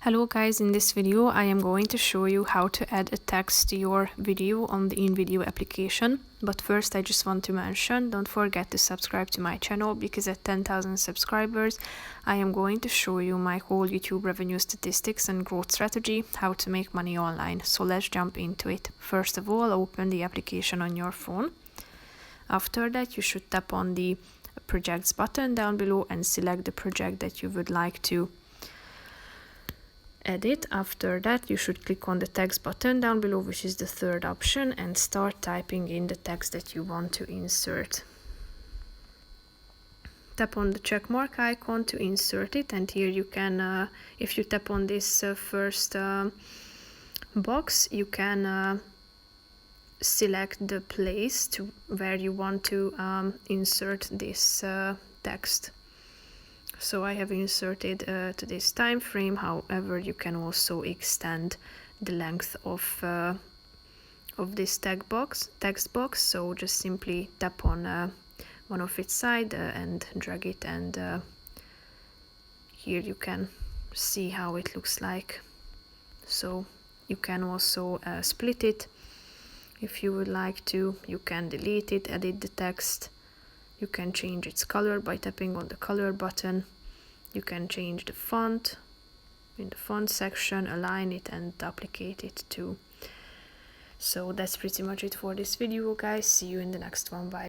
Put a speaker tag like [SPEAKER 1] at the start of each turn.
[SPEAKER 1] Hello guys, in this video I am going to show you how to add a text to your video on the InVideo application. But first I just want to mention, don't forget to subscribe to my channel, because at 10,000 subscribers I am going to show you my whole YouTube revenue statistics and growth strategy, how to make money online. So let's jump into it. First of all, open the application on your phone. After that, you should tap on the projects button down below and select the project that you would like to edit. After that, you should click on the text button down below, which is the third option, and start typing in the text that you want to insert. Tap on the check mark icon to insert it, and here you can, if you tap on this first box, you can select the place to where you want to insert this text. So I have inserted to this time frame. However, you can also extend the length of this text box. So just simply tap on one of its side and drag it, and here you can see how it looks like. So you can also split it if you would like to. You can delete it, edit the text. You can change its color by tapping on the color button. You can change the font in the font section, align it and duplicate it too. So that's pretty much it for this video, guys. See you in the next one. Bye.